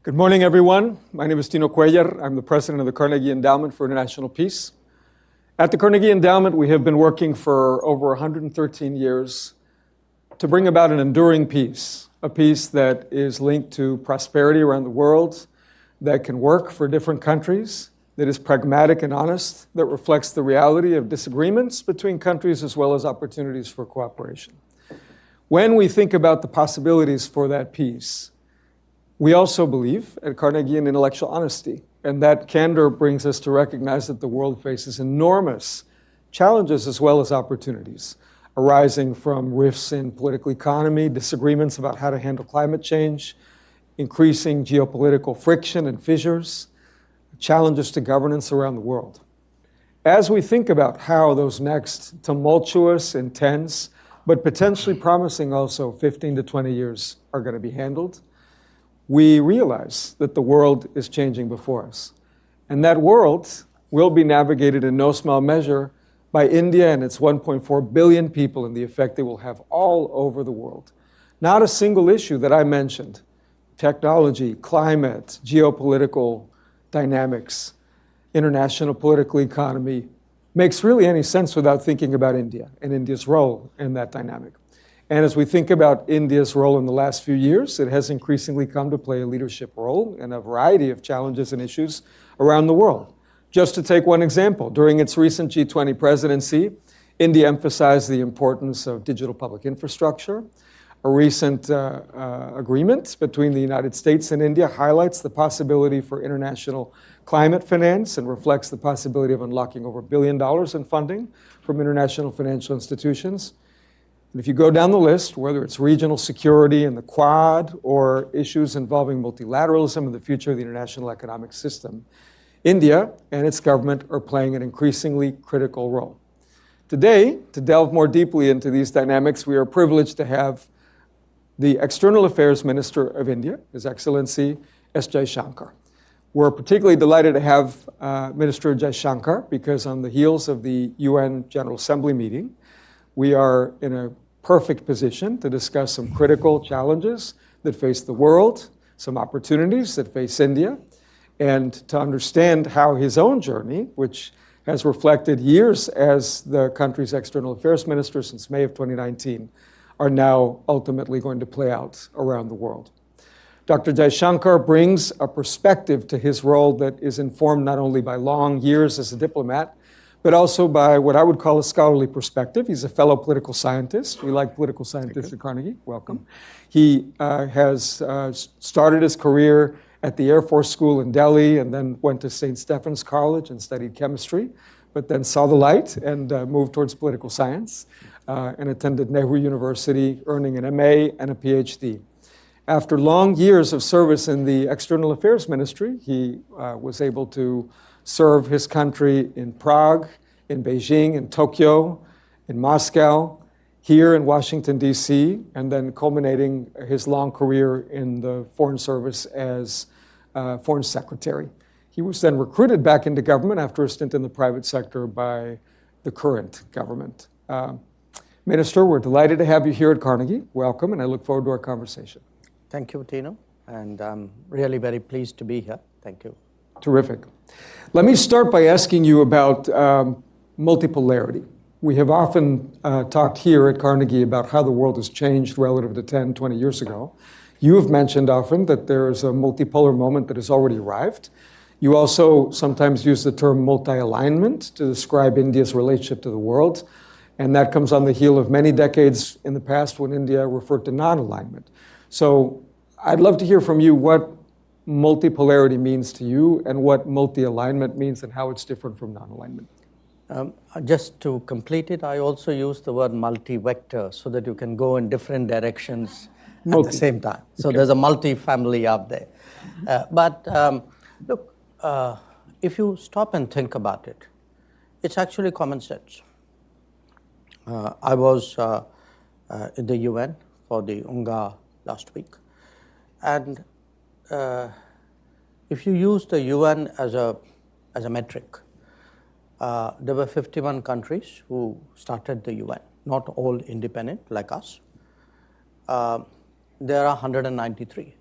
Good morning, everyone. My name is Tino Cuellar. I'm the president of the Carnegie Endowment for International Peace. At the Carnegie Endowment, we have been working for over 113 years to bring about an enduring peace, a peace that is linked to prosperity around the world, that can work for different countries, that is pragmatic and honest, that reflects the reality of disagreements between countries as well as opportunities for cooperation. When we think about the possibilities for that peace, we also believe at Carnegie in intellectual honesty, and that candor brings us to recognize that the world faces enormous challenges as well as opportunities, arising from rifts in political economy, disagreements about how to handle climate change, increasing geopolitical friction and fissures, challenges to governance around the world. As we think about how those next tumultuous, intense, but potentially promising also 15 to 20 years are going to be handled, we realize that the world is changing before us. And that world will be navigated in no small measure by India and its 1.4 billion people and the effect they will have all over the world. Not a single issue that I mentioned, technology, climate, geopolitical dynamics, international political economy, makes really any sense without thinking about India and India's role in that dynamic. And as we think about India's role in the last few years, it has increasingly come to play a leadership role in a variety of challenges and issues around the world. Just to take one example, during its recent G20 presidency, India emphasized the importance of digital public infrastructure. A recent agreement between the United States and India highlights the possibility for international climate finance and reflects the possibility of unlocking over $1 billion in funding from international financial institutions. And if you go down the list, whether it's regional security and the Quad or issues involving multilateralism and the future of the international economic system, India and its government are playing an increasingly critical role. Today, to delve more deeply into these dynamics, we are privileged to have the External Affairs Minister of India, His Excellency S. Jaishankar. We're particularly delighted to have Minister Jaishankar because on the heels of the UN General Assembly meeting, we are in a perfect position to discuss some critical challenges that face the world, some opportunities that face India, and to understand how his own journey, which has reflected years as the country's external affairs minister since May of 2019, are now ultimately going to play out around the world. Dr. Jaishankar brings a perspective to his role that is informed not only by long years as a diplomat, but also by what I would call a scholarly perspective. He's a fellow political scientist. We like political scientists at Carnegie. Welcome. He has started his career at the Air Force School in Delhi and then went to St. Stephen's College and studied chemistry, but then saw the light and moved towards political science and attended Nehru University, earning an MA and a PhD. After long years of service in the External Affairs Ministry, he was able to serve his country in Prague, in Beijing, in Tokyo, in Moscow, here in Washington, D.C., and then culminating his long career in the Foreign Service as Foreign Secretary. He was then recruited back into government after a stint in the private sector by the current government. Minister, we're delighted to have you here at Carnegie. Welcome, and I look forward to our conversation. Thank you, Tino, and I'm really very pleased to be here. Thank you. Terrific. Let me start by asking you about multipolarity. We have often talked here at Carnegie about how the world has changed relative to 10, 20 years ago. You have mentioned often that there is a multipolar moment that has already arrived. You also sometimes use the term multi-alignment to describe India's relationship to the world, and that comes on the heel of many decades in the past when India referred to non-alignment. So I'd love to hear from you what multipolarity means to you and what multi-alignment means and how it's different from non-alignment. Just to complete it, I also use the word multi-vector so that you can go in different directions at the same time. So there's a multi-family out there. Look, if you stop and think about it, it's actually common sense. I was in the UN for the UNGA last week, and if you use the UN as a metric, there were 51 countries who started the UN, not all independent like us. There are 193.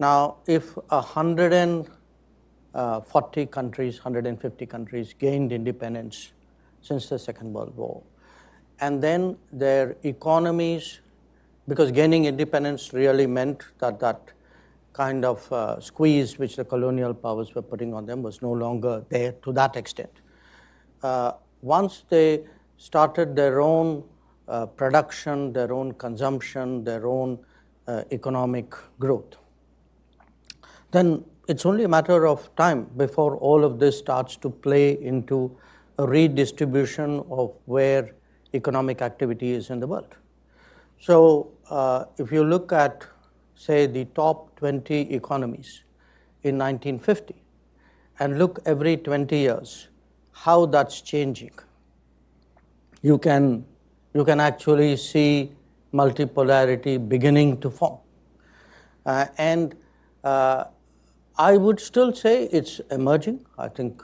Now, if 140 countries, 150 countries gained independence since the Second World War, and then their economies, because gaining independence really meant that kind of squeeze which the colonial powers were putting on them was no longer there to that extent. Once they started their own production, their own consumption, their own economic growth, then it's only a matter of time before all of this starts to play into a redistribution of where economic activity is in the world. So if you look at, say, the top 20 economies in 1950 and look every 20 years how that's changing, you can actually see multipolarity beginning to form. And I would still say it's emerging. I think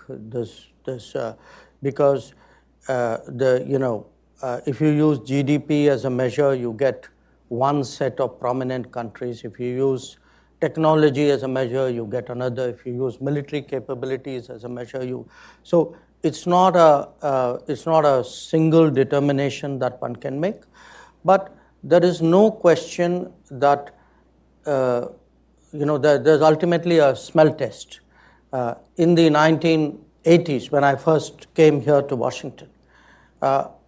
because if you use GDP as a measure, you get one set of prominent countries. If you use technology as a measure, you get another. If you use military capabilities as a measure, so it's not a single determination that one can make, but there is no question that there's ultimately a smell test. In the 1980s, when I first came here to Washington,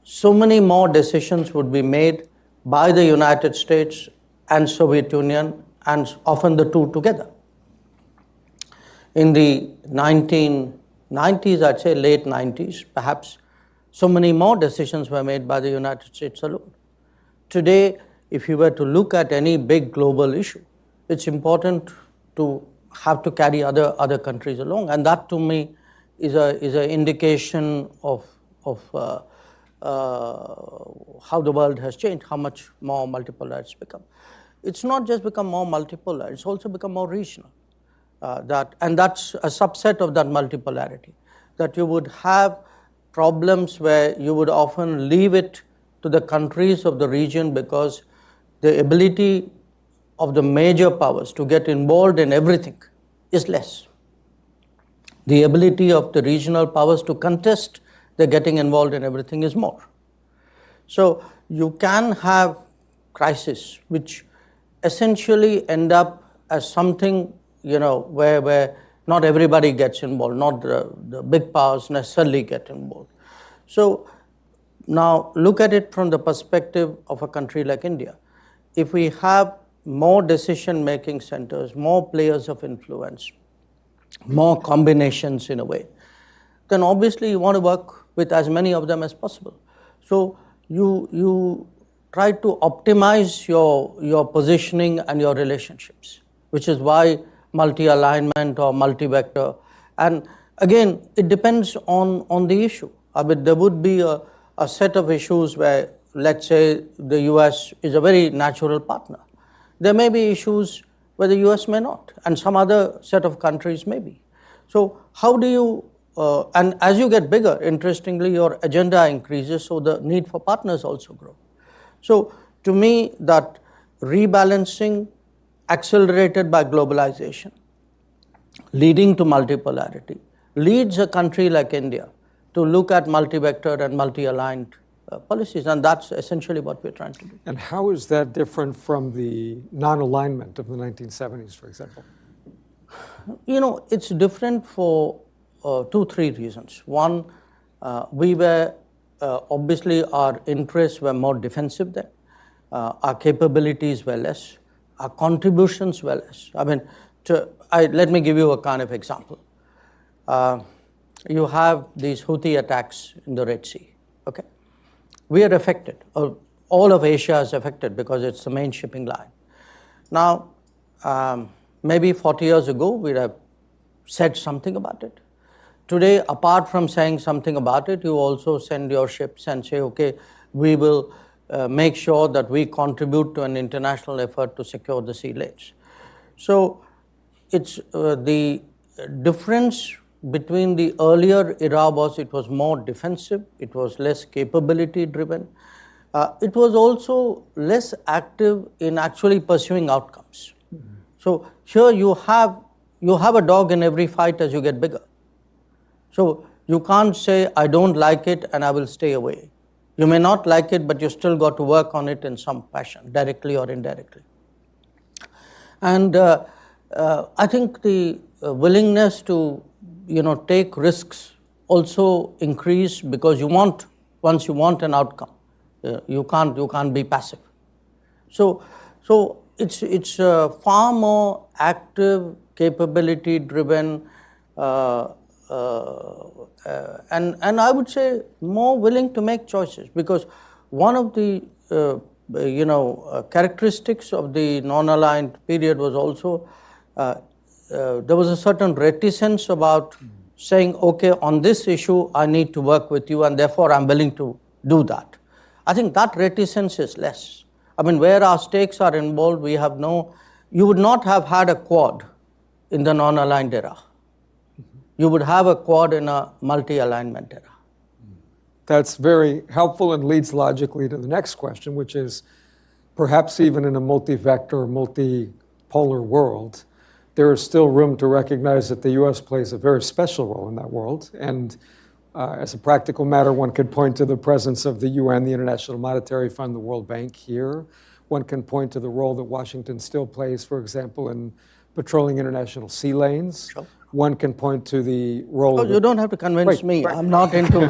so many more decisions would be made by the United States and Soviet Union, and often the two together. In the 1990s, I'd say late 90s, perhaps, so many more decisions were made by the United States alone. Today, if you were to look at any big global issue, it's important to have to carry other countries along, and that to me is an indication of how the world has changed, how much more multipolar it's become. It's not just become more multipolar, it's also become more regional. And that's a subset of that multipolarity, that you would have problems where you would often leave it to the countries of the region because the ability of the major powers to get involved in everything is less. The ability of the regional powers to contest the getting involved in everything is more. So you can have crises which essentially end up as something, where not everybody gets involved, not the big powers necessarily get involved. So now look at it from the perspective of a country like India. If we have more decision-making centers, more players of influence, more combinations in a way, then obviously you want to work with as many of them as possible. So you try to optimize your positioning and your relationships, which is why multi-alignment or multi-vector. And again, it depends on the issue. I mean, there would be a set of issues where, let's say, the US is a very natural partner. There may be issues where the US may not, and some other set of countries may be. So how do you, and as you get bigger, interestingly, your agenda increases, so the need for partners also grow. So to me, that rebalancing accelerated by globalization, leading to multipolarity, leads a country like India to look at multi-vector and multi-aligned policies, and that's essentially what we're trying to do. And how is that different from the non-alignment of the 1970s, for example? It's different for 2-3 reasons. One, we were, obviously our interests were more defensive then. Our capabilities were less. Our contributions were less. I mean, let me give you a kind of example. You have these Houthi attacks in the Red Sea, okay? We are affected. All of Asia is affected because it's the main shipping line. Now, maybe 40 years ago, we'd have said something about it. Today, apart from saying something about it, you also send your ships and say, okay, we will make sure that we contribute to an international effort to secure the sea lanes. So it's the difference between the earlier era was it was more defensive, it was less capability driven. It was also less active in actually pursuing outcomes. So here you have a dog in every fight as you get bigger. So you can't say, I don't like it and I will stay away. You may not like it, but you still got to work on it in some fashion, directly or indirectly. And I think the willingness to, take risks also increase because once you want an outcome, you can't be passive. So it's far more active, capability-driven, and I would say more willing to make choices, because one of the characteristics of the non-aligned period was also there was a certain reticence about saying, okay, on this issue I need to work with you and therefore I'm willing to do that. I think that reticence is less. I mean, where our stakes are involved, you would not have had a Quad in the non-aligned era. You would have a Quad in a multi-alignment era. That's very helpful and leads logically to the next question, which is perhaps even in a multi-vector, multipolar world, there is still room to recognize that the U.S. plays a very special role in that world. And as a practical matter, one could point to the presence of the UN, the International Monetary Fund, the World Bank here. One can point to the role that Washington still plays, for example, in patrolling international sea lanes. Sure. One can point to the role. You don't have to convince me. Right. I'm not into.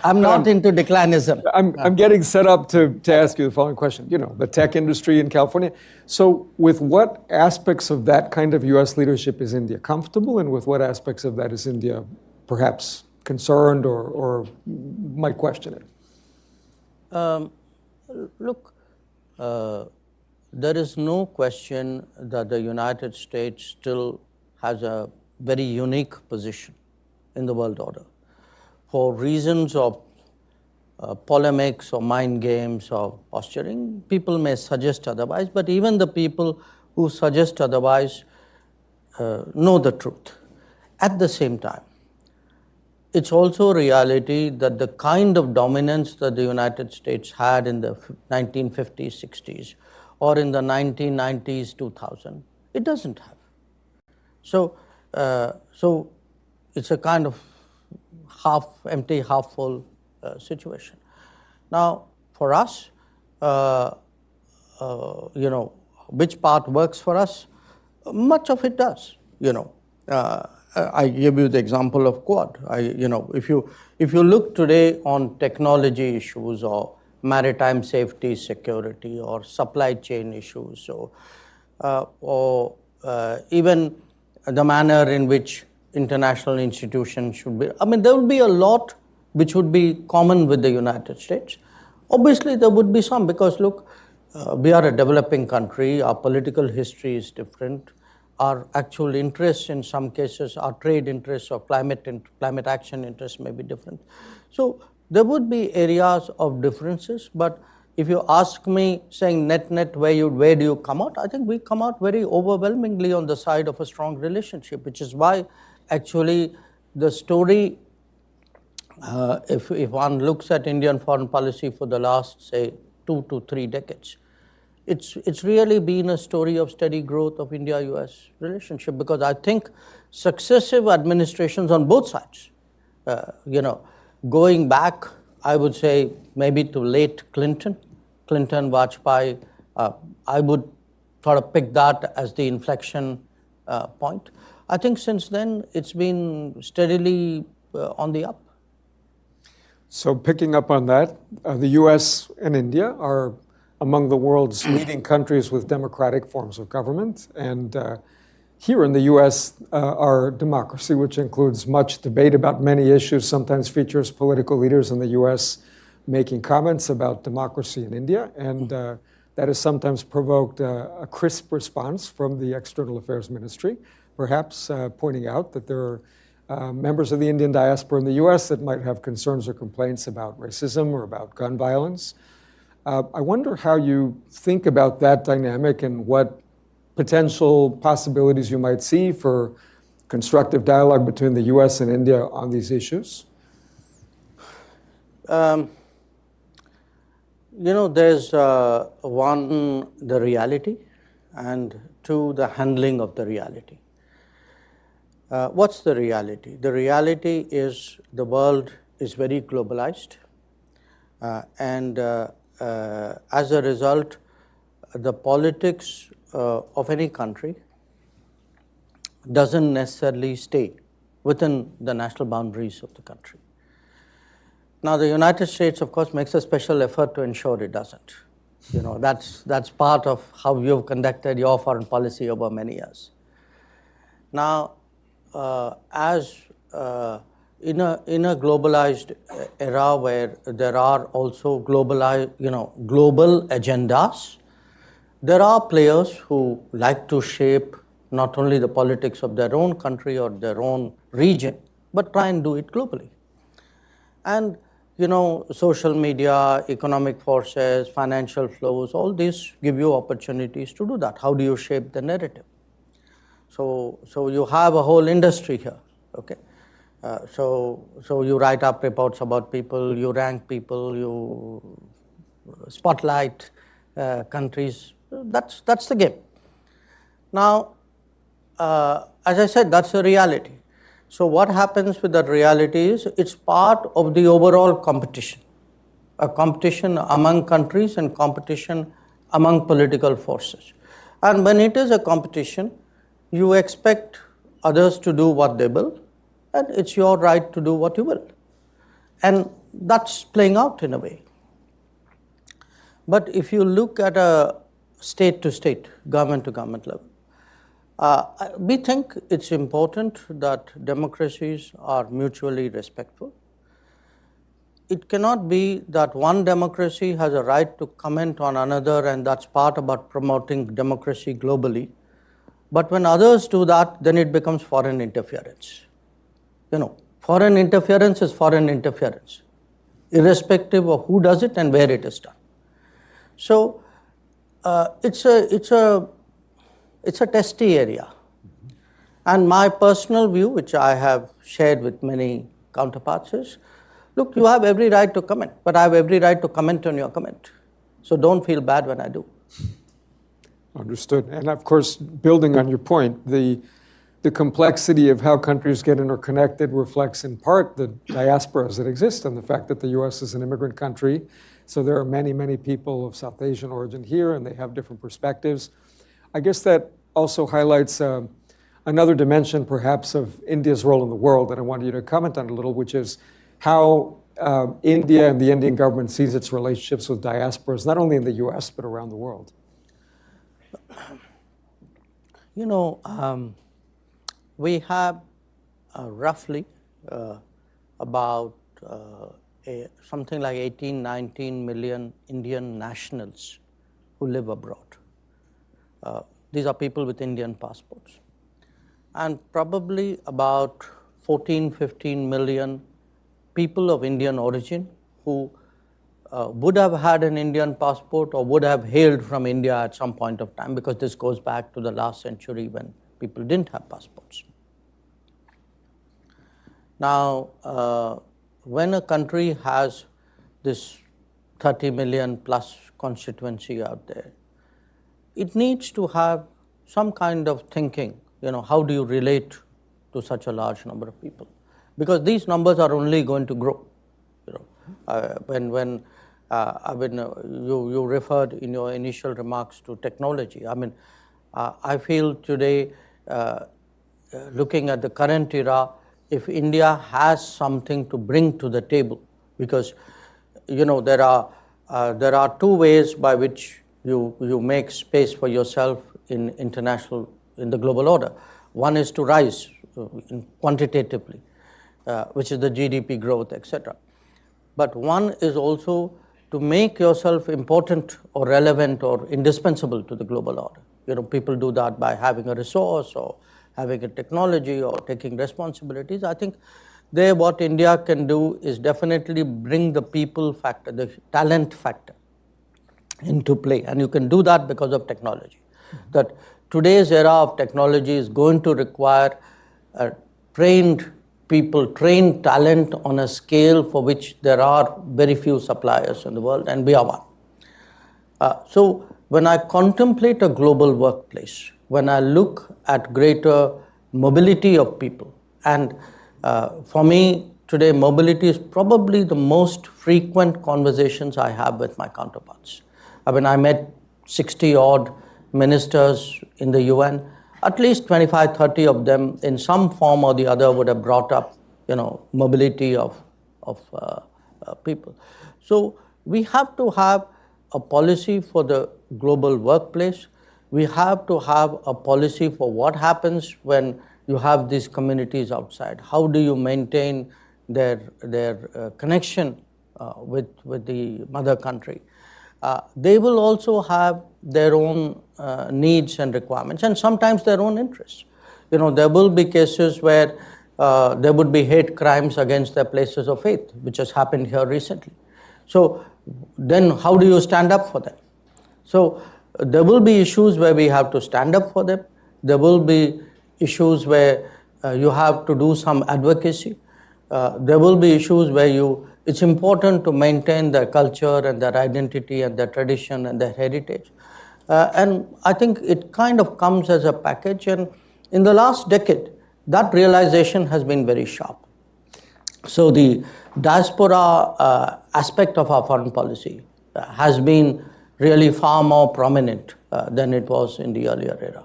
I'm not into declinism. I'm getting set up to ask you the following question. The tech industry in California. So, with what aspects of that kind of U.S. leadership is India comfortable, and with what aspects of that is India perhaps concerned or might question it? Look, there is no question that the United States still has a very unique position in the world order. For reasons of polemics or mind games or posturing, people may suggest otherwise, but even the people who suggest otherwise know the truth. At the same time, it's also a reality that the kind of dominance that the United States had in the 1950s, 60s, or in the 1990s, 2000, it doesn't have. So it's a kind of half empty, half full situation. Now, for us, which part works for us? Much of it does. I give you the example of Quad. If you look today on technology issues or maritime safety, security, or supply chain issues, or even the manner in which international institutions should be. I mean, there would be a lot which would be common with the United States. Obviously, there would be some because, look, we are a developing country. Our political history is different. Our actual interests in some cases, our trade interests or climate action interests may be different. So there would be areas of differences, but if you ask me, saying net, where do you come out? I think we come out very overwhelmingly on the side of a strong relationship, which is why actually the story, if one looks at Indian foreign policy for the last, say, 2 to 3 decades, it's really been a story of steady growth of India-US relationship, because I think successive administrations on both sides, going back, I would say maybe to late Clinton, Vajpayee, I would sort of pick that as the inflection point. I think since then it's been steadily on the up. So picking up on that, the U.S. and India are among the world's leading countries with democratic forms of government. And here in the U.S., our democracy, which includes much debate about many issues, sometimes features political leaders in the U.S. making comments about democracy in India. And that has sometimes provoked a crisp response from the External Affairs Ministry, perhaps pointing out that there are members of the Indian diaspora in the U.S. that might have concerns or complaints about racism or about gun violence. I wonder how you think about that dynamic and what potential possibilities you might see for constructive dialogue between the U.S. and India on these issues. There's the reality, and to the handling of the reality. What's the reality? The reality is the world is very globalized, and as a result, the politics of any country doesn't necessarily stay within the national boundaries of the country. Now, the United States, of course, makes a special effort to ensure it doesn't. That's part of how you've conducted your foreign policy over many years. Now, as in a globalized era where there are also global agendas, there are players who like to shape not only the politics of their own country or their own region, but try and do it globally. And social media, economic forces, financial flows, all these give you opportunities to do that. How do you shape the narrative? So you have a whole industry here, okay? So you write up reports about people, you rank people, you spotlight countries. That's the game. Now, as I said, that's a reality. So what happens with that reality is it's part of the overall competition, a competition among countries and competition among political forces. And when it is a competition, you expect others to do what they will, and it's your right to do what you will. And that's playing out in a way. But if you look at a state-to-state, government-to-government level, we think it's important that democracies are mutually respectful. It cannot be that one democracy has a right to comment on another, and that's part about promoting democracy globally. But when others do that, then it becomes foreign interference. Foreign interference is foreign interference, irrespective of who does it and where it is done. So it's a testy area. And my personal view, which I have shared with many counterparts, is, look, you have every right to comment, but I have every right to comment on your comment. So don't feel bad when I do. Understood. And of course, building on your point, the complexity of how countries get interconnected reflects in part the diasporas that exist and the fact that the U.S. is an immigrant country. So there are many, many people of South Asian origin here, and they have different perspectives. I guess that also highlights another dimension, perhaps, of India's role in the world that I wanted you to comment on a little, which is how India and the Indian government sees its relationships with diasporas, not only in the U.S., but around the world. We have roughly about something like 18, 19 million Indian nationals who live abroad. These are people with Indian passports. And probably about 14, 15 million people of Indian origin who would have had an Indian passport or would have hailed from India at some point of time, because this goes back to the last century when people didn't have passports. Now, when a country has this 30 million plus constituency out there, it needs to have some kind of thinking, how do you relate to such a large number of people? Because these numbers are only going to grow. You referred in your initial remarks to technology. I feel today, looking at the current era, if India has something to bring to the table, because there are two ways by which you make space for yourself in the global order. One is to rise quantitatively, which is the GDP growth, etc. But one is also to make yourself important or relevant or indispensable to the global order. People do that by having a resource or having a technology or taking responsibilities. I think there what India can do is definitely bring the people factor, the talent factor into play. And you can do that because of technology. That today's era of technology is going to require trained people, trained talent on a scale for which there are very few suppliers in the world, and we are one. So when I contemplate a global workplace, when I look at greater mobility of people, and for me today, mobility is probably the most frequent conversations I have with my counterparts. I mean, I met 60 odd ministers in the UN. At least 25, 30 of them in some form or the other would have brought up, mobility of people. So we have to have a policy for the global workplace. We have to have a policy for what happens when you have these communities outside. How do you maintain their connection with the mother country? They will also have their own needs and requirements, and sometimes their own interests. There will be cases where there would be hate crimes against their places of faith, which has happened here recently. So then how do you stand up for them? So there will be issues where we have to stand up for them. There will be issues where you have to do some advocacy. There will be issues where it's important to maintain their culture and their identity and their tradition and their heritage. And I think it kind of comes as a package. And in the last decade, that realization has been very sharp. So the diaspora aspect of our foreign policy has been really far more prominent than it was in the earlier era.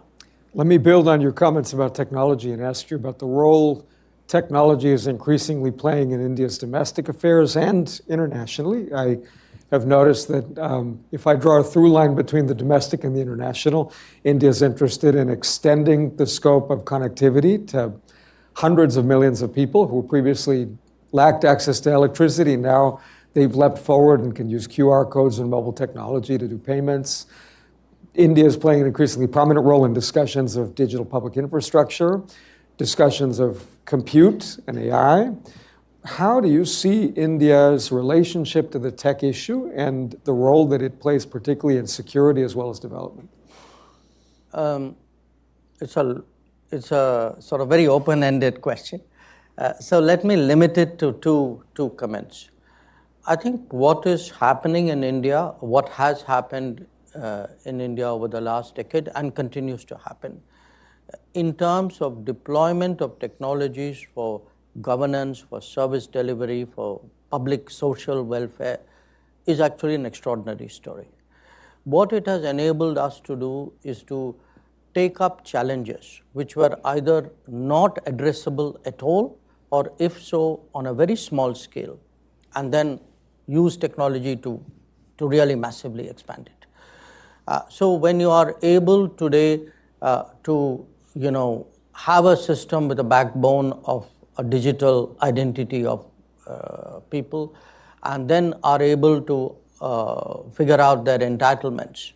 Let me build on your comments about technology and ask you about the role technology is increasingly playing in India's domestic affairs and internationally. I have noticed that if I draw a through line between the domestic and the international, India is interested in extending the scope of connectivity to hundreds of millions of people who previously lacked access to electricity. Now they've leapt forward and can use QR codes and mobile technology to do payments. India is playing an increasingly prominent role in discussions of digital public infrastructure, discussions of compute and AI. How do you see India's relationship to the tech issue and the role that it plays, particularly in security as well as development? It's a sort of very open-ended question. So let me limit it to two comments. I think what is happening in India, what has happened in India over the last decade and continues to happen, in terms of deployment of technologies for governance, for service delivery, for public social welfare, is actually an extraordinary story. What it has enabled us to do is to take up challenges which were either not addressable at all, or if so, on a very small scale, and then use technology to really massively expand it. So when you are able today to have a system with a backbone of a digital identity of people, and then are able to figure out their entitlements,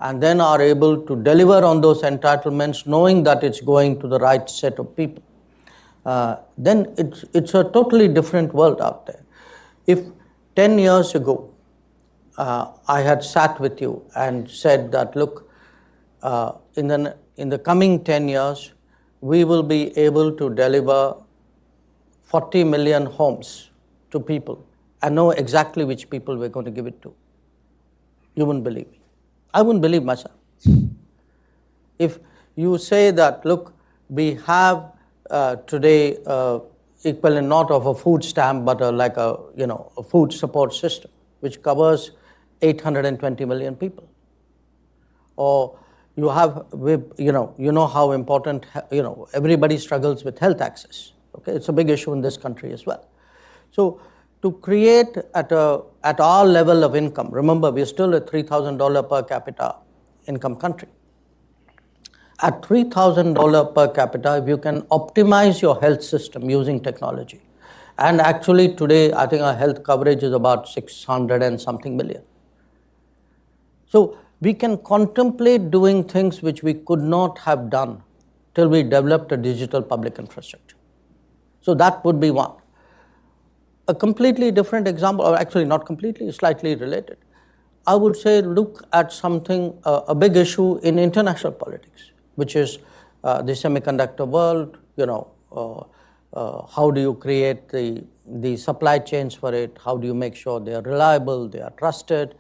and then are able to deliver on those entitlements knowing that it's going to the right set of people, then it's a totally different world out there. If 10 years ago, I had sat with you and said that, look, in the coming 10 years, we will be able to deliver 40 million homes to people and know exactly which people we're going to give it to. You wouldn't believe me. I wouldn't believe myself. If you say that, look, we have today equivalent not of a food stamp, but like a food support system, which covers 820 million people. Or you have, how important, everybody struggles with health access. Okay, it's a big issue in this country as well. So to create at our level of income, remember we're still a $3,000 per capita income country. At $3,000 per capita, if you can optimize your health system using technology, and actually today I think our health coverage is about 600 and something million. So we can contemplate doing things which we could not have done till we developed a digital public infrastructure. So that would be one. A completely different example, or actually not completely, slightly related. I would say look at something, a big issue in international politics, which is the semiconductor world. How do you create the supply chains for it? How do you make sure they are reliable, they are trusted?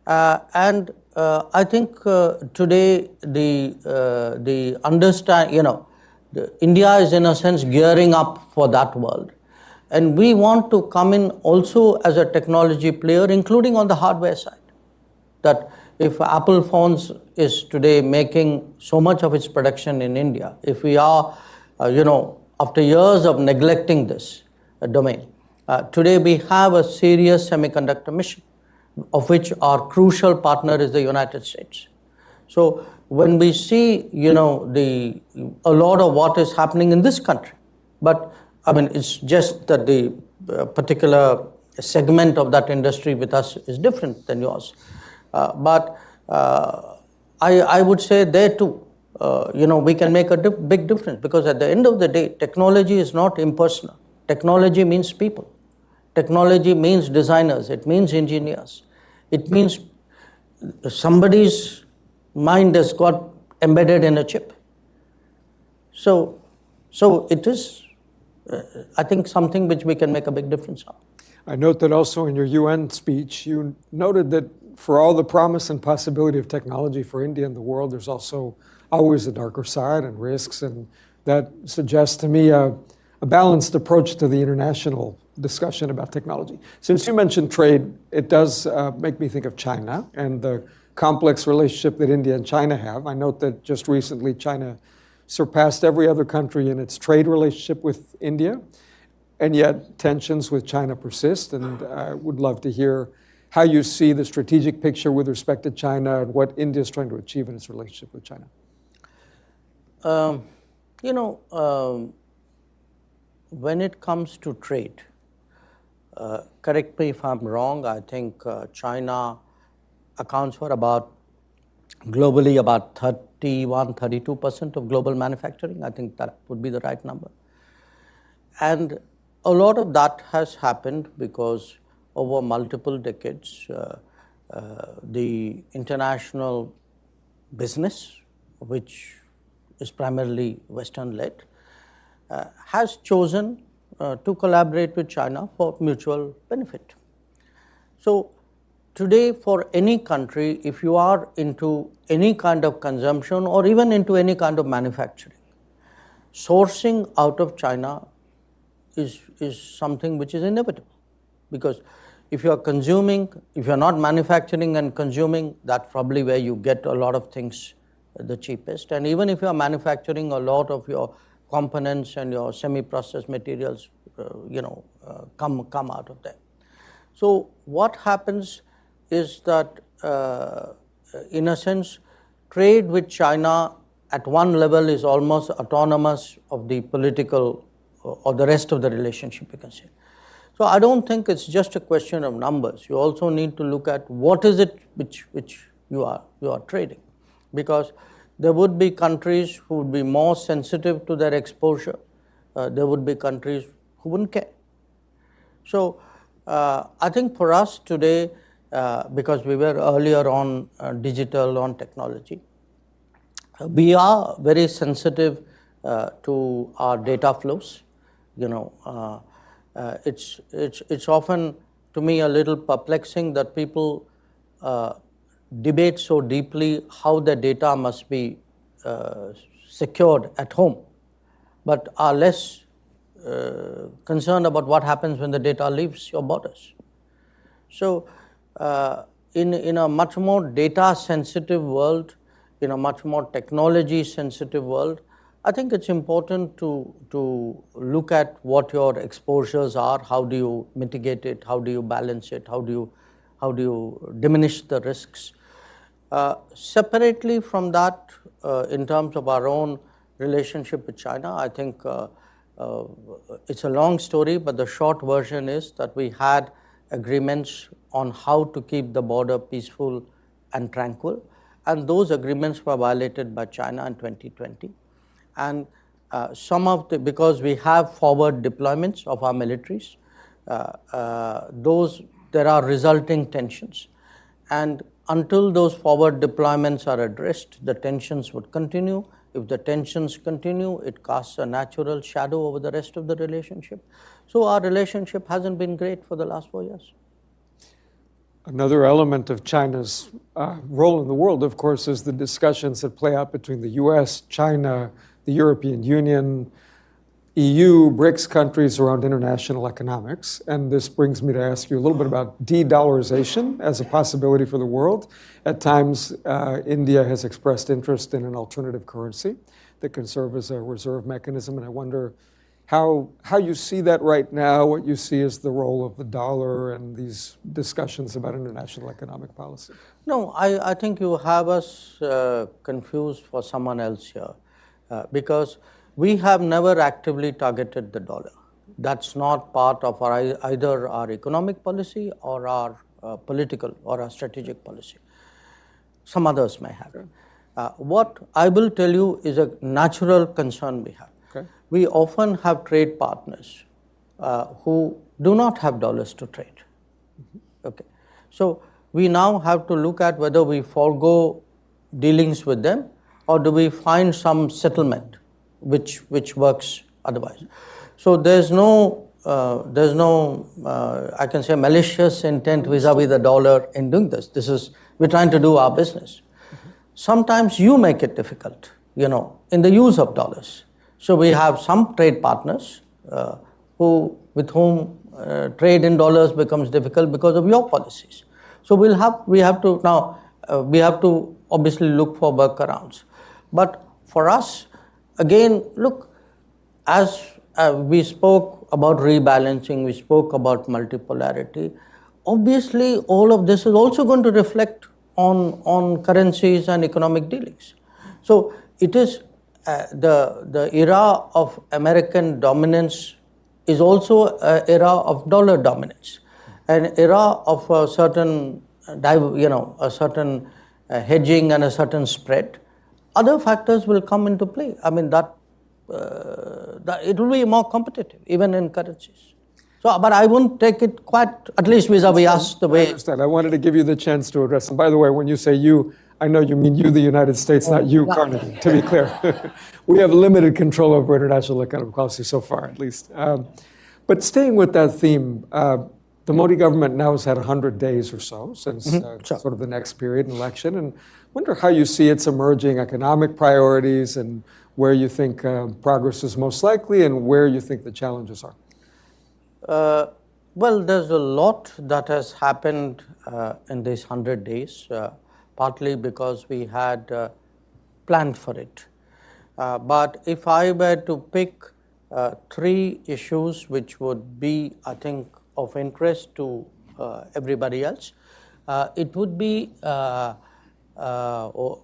I think today the understand, India is in a sense gearing up for that world. And we want to come in also as a technology player, including on the hardware side. That if Apple phones is today making so much of its production in India, if we are, after years of neglecting this domain, today we have a serious semiconductor mission, of which our crucial partner is the United States. So when we see, a lot of what is happening in this country, but I mean, it's just that the particular segment of that industry with us is different than yours. But I would say there too, we can make a big difference, because at the end of the day, technology is not impersonal. Technology means people. Technology means designers. It means engineers. It means somebody's mind has got embedded in a chip. So it is, I think, something which we can make a big difference on. I note that also in your UN speech, you noted that for all the promise and possibility of technology for India and the world, there's also always a darker side and risks, and that suggests to me a balanced approach to the international discussion about technology. Since you mentioned trade, it does make me think of China and the complex relationship that India and China have. I note that just recently China surpassed every other country in its trade relationship with India, and yet tensions with China persist, and I would love to hear how you see the strategic picture with respect to China and what India is trying to achieve in its relationship with China. When it comes to trade, correct me if I'm wrong, I think China accounts for globally about 32% of global manufacturing. I think that would be the right number. And a lot of that has happened because over multiple decades, the international business, which is primarily Western-led, has chosen to collaborate with China for mutual benefit. So today, for any country, if you are into any kind of consumption or even into any kind of manufacturing, sourcing out of China is something which is inevitable. Because if you are not manufacturing and consuming, that's probably where you get a lot of things the cheapest. And even if you are manufacturing, a lot of your components and your semi-processed materials, come out of there. So what happens is that, in a sense, trade with China at one level is almost autonomous of the political or the rest of the relationship, you can say. So I don't think it's just a question of numbers. You also need to look at what is it which you are trading, because there would be countries who would be more sensitive to their exposure. There would be countries who wouldn't care. So I think for us today, because we were earlier on digital, on technology, we are very sensitive to our data flows. It's often, to me, a little perplexing that people debate so deeply how the data must be secured at home, but are less concerned about what happens when the data leaves your borders. So in a much more data-sensitive world, in a much more technology-sensitive world, I think it's important to look at what your exposures are, how do you mitigate it, how do you balance it, how do you diminish the risks. Separately from that, in terms of our own relationship with China, I think it's a long story, but the short version is that we had agreements on how to keep the border peaceful and tranquil, and those agreements were violated by China in 2020. And because we have forward deployments of our militaries, there are resulting tensions. And until those forward deployments are addressed, the tensions would continue. If the tensions continue, it casts a natural shadow over the rest of the relationship. So our relationship hasn't been great for the last 4 years. Another element of China's role in the world, of course, is the discussions that play out between the US, China, the European Union, EU, BRICS countries around international economics. And this brings me to ask you a little bit about de-dollarization as a possibility for the world. At times, India has expressed interest in an alternative currency that can serve as a reserve mechanism. And I wonder how you see that right now, what you see as the role of the dollar and these discussions about international economic policy. No, I think you have us confused for someone else here because we have never actively targeted the dollar. That's not part of either our economic policy or our political or our strategic policy. Some others may have. What I will tell you is a natural concern we have. Okay. We often have trade partners who do not have dollars to trade. Okay. So we now have to look at whether we forego dealings with them or do we find some settlement which works otherwise. So there's no I can say malicious intent vis-a-vis the dollar in doing this. We're trying to do our business. Sometimes you make it difficult, in the use of dollars. So we have some trade partners with whom trade in dollars becomes difficult because of your policies. So we have to obviously look for workarounds. But for us, again, look, as we spoke about rebalancing, we spoke about multipolarity, obviously all of this is also going to reflect on currencies and economic dealings. So it is the era of American dominance is also an era of dollar dominance, an era of a certain hedging and a certain spread. Other factors will come into play. I mean that it will be more competitive even in currencies. So, but I won't take it quite, at least vis-a-vis us, the way. I understand. I wanted to give you the chance to address. And by the way, when you say you, I know you mean you, the United States, not you, Carnegie, to be clear. We have limited control over international economic policy so far, at least. But staying with that theme, the Modi government now has had 100 days or so since sort of the next period, an election. And I wonder how you see its emerging economic priorities and where you think progress is most likely and where you think the challenges are. Well, there's a lot that has happened in these 100 days, partly because we had planned for it. But if I were to pick 3 issues which would be, I think, of interest to everybody else, it would be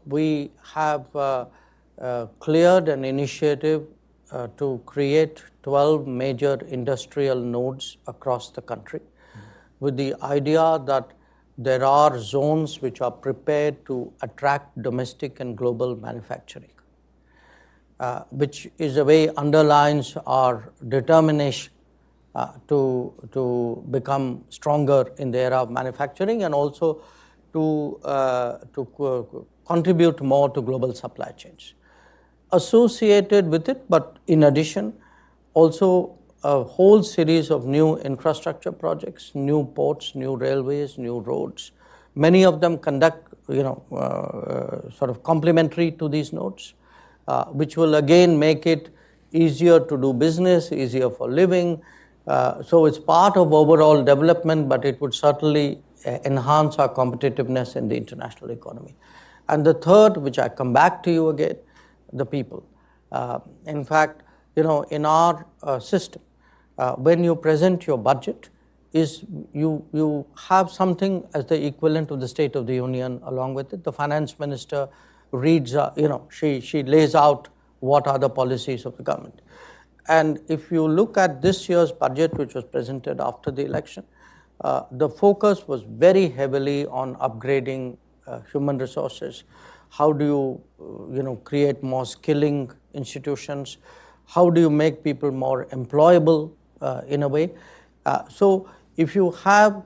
we have cleared an initiative to create 12 major industrial nodes across the country with the idea that there are zones which are prepared to attract domestic and global manufacturing, which is a way underlines our determination to become stronger in the era of manufacturing and also to contribute more to global supply chains. Associated with it, but in addition, also a whole series of new infrastructure projects, new ports, new railways, new roads. Many of them conduct, sort of complementary to these nodes, which will again make it easier to do business, easier for living. So it's part of overall development, but it would certainly enhance our competitiveness in the international economy. And the third, which I come back to you again, the people. In fact, in our system, when you present your budget, you have something as the equivalent of the State of the Union along with it. The finance minister reads, she lays out what are the policies of the government. And if you look at this year's budget, which was presented after the election, the focus was very heavily on upgrading human resources. How do you, create more skilling institutions? How do you make people more employable in a way? So if you have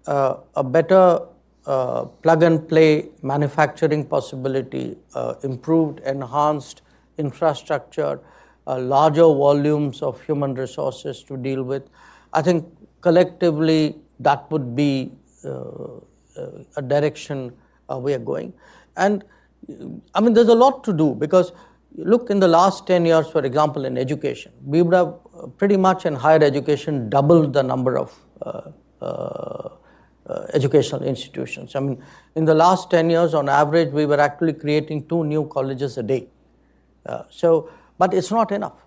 a better plug and play manufacturing possibility, improved, enhanced infrastructure, larger volumes of human resources to deal with, I think collectively that would be a direction we are going. And I mean, there's a lot to do, because look, in the last 10 years, for example, in education, we would have pretty much in higher education doubled the number of educational institutions. I mean, in the last 10 years, on average, we were actually creating 2 new colleges a day. But it's not enough.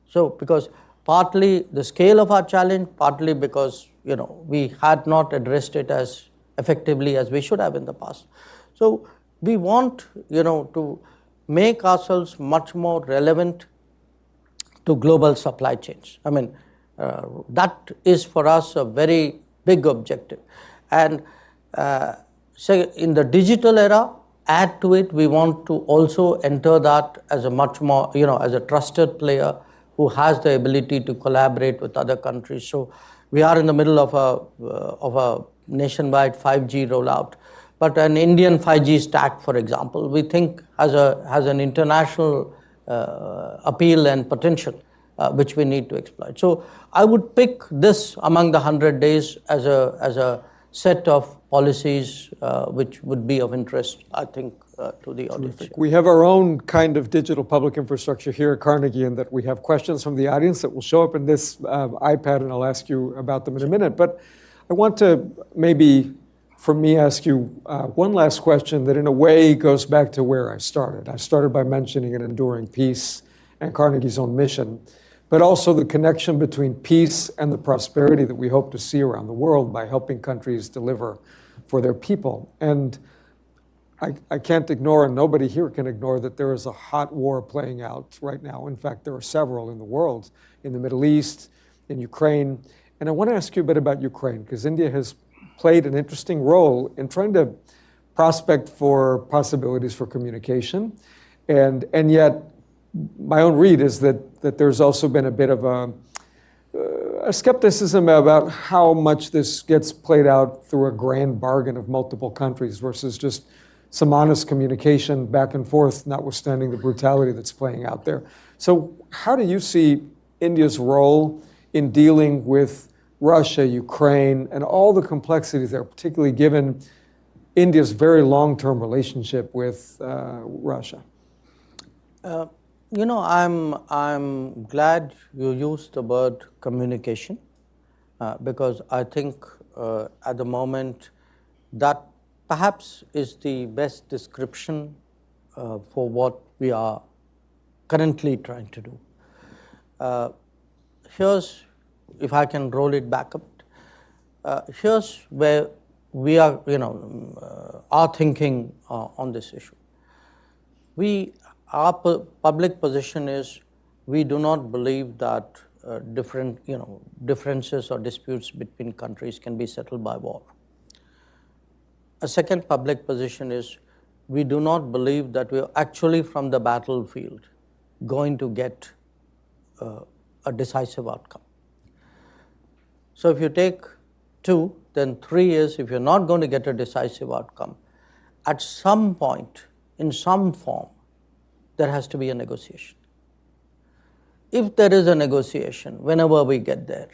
So, because partly the scale of our challenge, partly because, we had not addressed it as effectively as we should have in the past. So, we want, to make ourselves much more relevant to global supply chains. I mean, that is for us a very big objective. And say in the digital era, add to it, we want to also enter that as a much more, as a trusted player who has the ability to collaborate with other countries. So we are in the middle of a nationwide 5G rollout. But an Indian 5G stack, for example, we think has an international appeal and potential, which we need to exploit. So I would pick this among the 100 days as a set of policies which would be of interest, I think, to the audience. We have our own kind of digital public infrastructure here at Carnegie, in that we have questions from the audience that will show up in this iPad, and I'll ask you about them in a minute. But I want to maybe, for me, ask you one last question that in a way goes back to where I started. I started by mentioning an enduring peace and Carnegie's own mission, but also the connection between peace and the prosperity that we hope to see around the world by helping countries deliver for their people. And I can't ignore, and nobody here can ignore, that there is a hot war playing out right now. In fact, there are several in the world, in the Middle East, in Ukraine. And I want to ask you a bit about Ukraine, because India has played an interesting role in trying to prospect for possibilities for communication. And yet, my own read is that there's also been a bit of a skepticism about how much this gets played out through a grand bargain of multiple countries versus just some honest communication back and forth, notwithstanding the brutality that's playing out there. So how do you see India's role in dealing with Russia, Ukraine, and all the complexities there, particularly given India's very long-term relationship with Russia? I'm glad you used the word communication, because I think at the moment that perhaps is the best description for what we are currently trying to do. Here's, if I can roll it back up, here's where we are, are thinking on this issue. Our public position is, we do not believe that differences or disputes between countries can be settled by war. A second public position is, we do not believe that we are actually from the battlefield going to get a decisive outcome. So if you take 2, then 3 is, if you're not going to get a decisive outcome, at some point, in some form, there has to be a negotiation. If there is a negotiation, whenever we get there,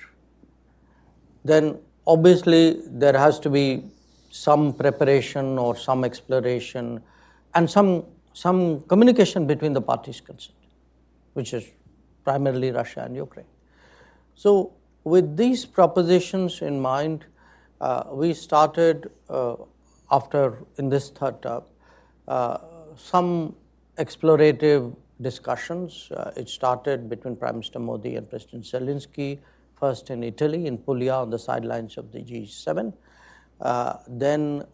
then obviously there has to be some preparation or some exploration and some communication between the parties concerned, which is primarily Russia and Ukraine. So with these propositions in mind, we started in this third term, some explorative discussions. It started between Prime Minister Modi and President Zelensky, first in Italy, in Puglia, on the sidelines of the G7. Then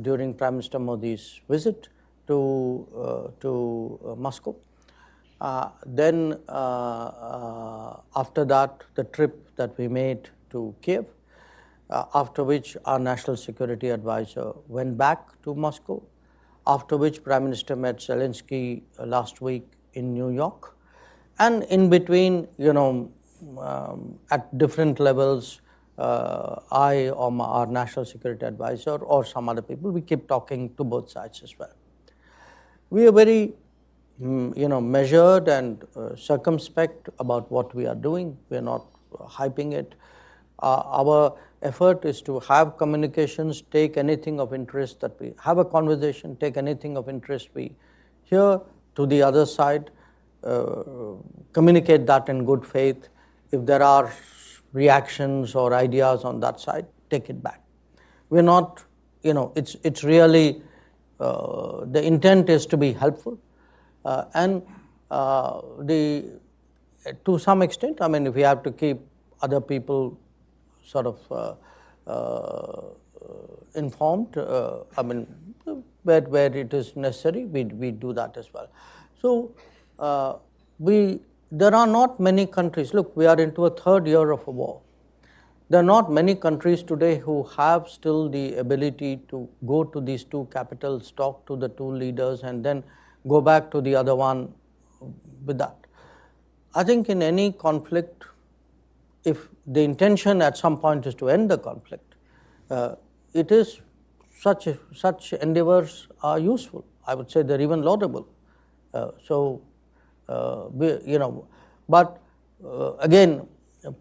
during Prime Minister Modi's visit to Moscow. Then after that, the trip that we made to Kiev, after which our National Security Advisor went back to Moscow, after which Prime Minister met Zelensky last week in New York. And in between, at different levels, I or our National Security Advisor or some other people, we keep talking to both sides as well. We are very measured and circumspect about what we are doing. We are not hyping it. Our effort is to have communications, take anything of interest that we have a conversation, take anything of interest we hear to the other side, communicate that in good faith. If there are reactions or ideas on that side, take it back. We're not, it's really, the intent is to be helpful. And to some extent, I mean, if we have to keep other people sort of informed, I mean, where it is necessary, we do that as well. So there are not many countries. Look, we are into a third year of a war. There are not many countries today who have still the ability to go to these two capitals, talk to the two leaders, and then go back to the other one with that. I think in any conflict, if the intention at some point is to end the conflict, it is such endeavors are useful. I would say they're even laudable. But again,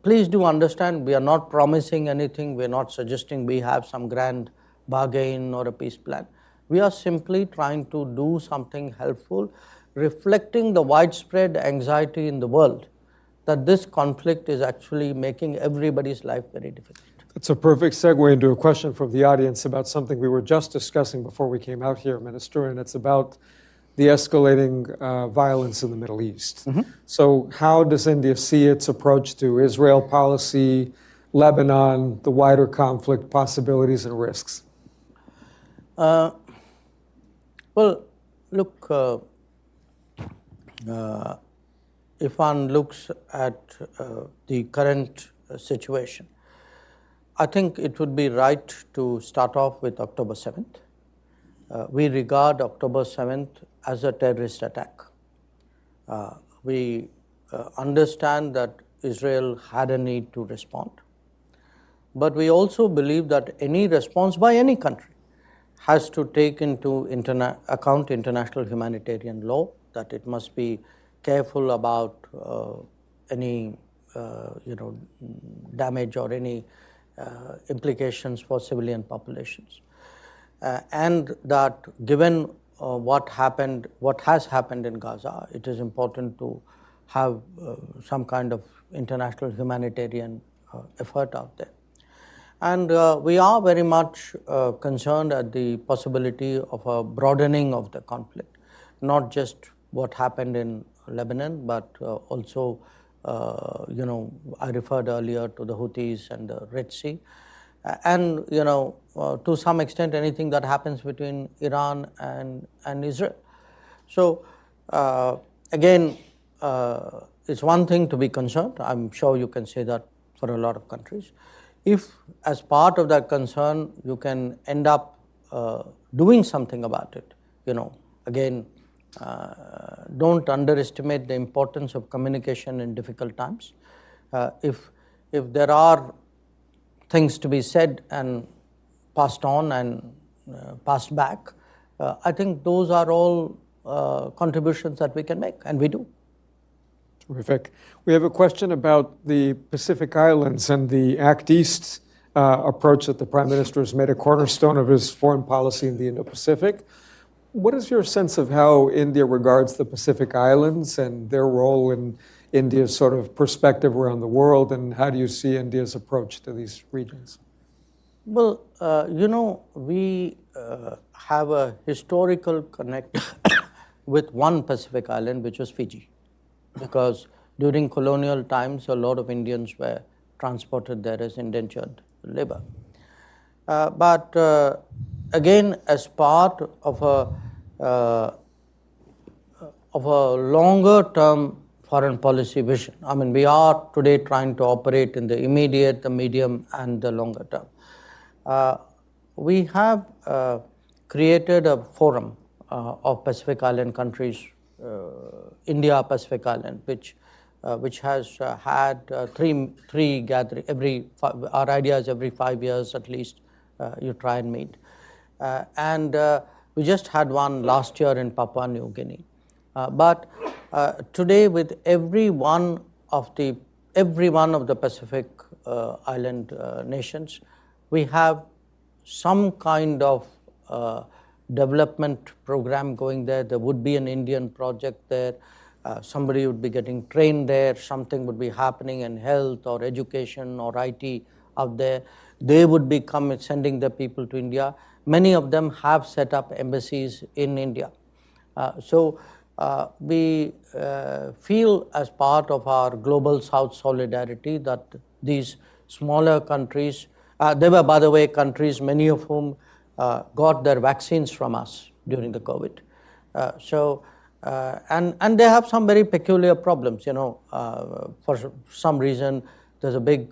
please do understand, we are not promising anything. We are not suggesting we have some grand bargain or a peace plan. We are simply trying to do something helpful, reflecting the widespread anxiety in the world that this conflict is actually making everybody's life very difficult. That's a perfect segue into a question from the audience about something we were just discussing before we came out here, Minister, and it's about the escalating violence in the Middle East. Mm-hmm. So how does India see its approach to Israel policy, Lebanon, the wider conflict possibilities and risks? Well, look, if one looks at the current situation, I think it would be right to start off with October 7th. We regard October 7th as a terrorist attack. We understand that Israel had a need to respond, but we also believe that any response by any country has to take into account international humanitarian law, that it must be careful about any damage or any implications for civilian populations, and that given what has happened in Gaza, it is important to have some kind of international humanitarian effort out there. And we are very much concerned at the possibility of a broadening of the conflict, not just what happened in Lebanon, but also, I referred earlier to the Houthis and the Red Sea. And, to some extent, anything that happens between Iran and Israel. So, again, it's one thing to be concerned. I'm sure you can say that for a lot of countries. If, as part of that concern, you can end up doing something about it, again, don't underestimate the importance of communication in difficult times. If there are things to be said and passed on and passed back, I think those are all contributions that we can make, and we do. Terrific. We have a question about the Pacific Islands and the Act East approach that the Prime Minister has made a cornerstone of his foreign policy in the Indo-Pacific. What is your sense of how India regards the Pacific Islands and their role in India's sort of perspective around the world, and how do you see India's approach to these regions? Well, we have a historical connect with one Pacific island, which was Fiji, because during colonial times, a lot of Indians were transported there as indentured labor. But again, as part of a longer-term foreign policy vision, I mean, we are today trying to operate in the immediate, the medium, and the longer term. We have created a forum of Pacific Island countries, India Pacific Island, which has had three gathering our ideas every 5 years at least. You try and meet, and we just had one last year in Papua New Guinea. But today, with every one of the Pacific island nations. We have some kind of development program going there. There would be an Indian project there. Somebody would be getting trained there. Something would be happening in health or education or IT out there. They would be sending their people to India. Many of them have set up embassies in India. So we feel as part of our global South solidarity that these smaller countries, they were, by the way, countries, many of whom got their vaccines from us during the COVID. And they have some very peculiar problems. For some reason, there's a big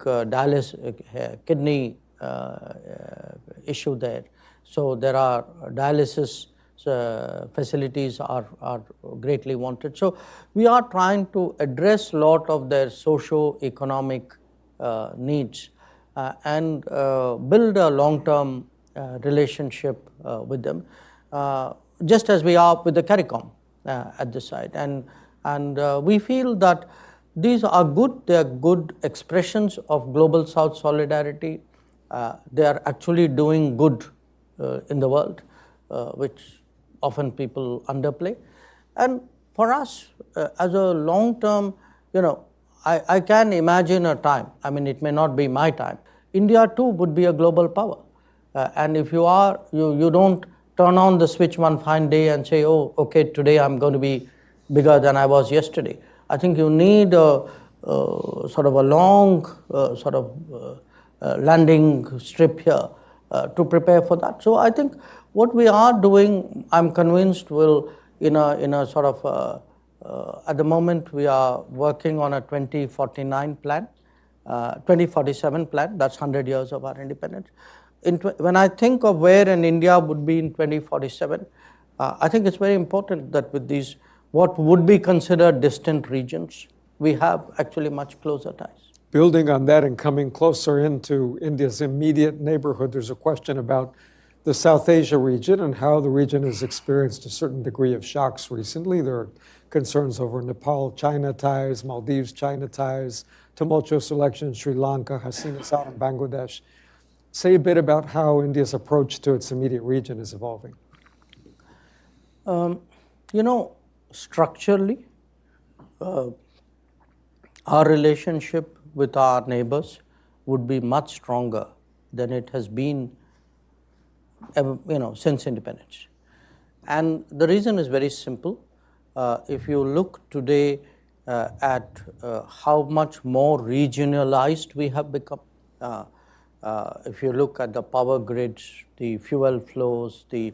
kidney issue there. So there are dialysis facilities are greatly wanted. So we are trying to address a lot of their socio-economic needs and build a long-term relationship with them, just as we are with the CARICOM at this side. And we feel that these are good. They are good expressions of global South solidarity. They are actually doing good in the world, which often people underplay. And for us, as a long-term, I can imagine a time, I mean, it may not be my time, India too would be a global power. And if you are, you don't turn on the switch one fine day and say, oh, okay, today I'm going to be bigger than I was yesterday. I think you need a sort of a long landing strip here to prepare for that. So I think what we are doing, I'm convinced, will in a sort of at the moment we are working on a 2049 plan, 2047 plan. That's 100 years of our independence. When I think of where an India would be in 2047, I think it's very important that with these what would be considered distant regions, we have actually much closer ties. Building on that and coming closer into India's immediate neighborhood, there's a question about the South Asia region and how the region has experienced a certain degree of shocks recently. There are concerns over Nepal-China ties, Maldives-China ties, tumultuous elections in Sri Lanka, Hasina South in Bangladesh. Say a bit about how India's approach to its immediate region is evolving. Structurally, our relationship with our neighbors would be much stronger than it has been since independence. And the reason is very simple. If you look today at how much more regionalized we have become, if you look at the power grids, the fuel flows, the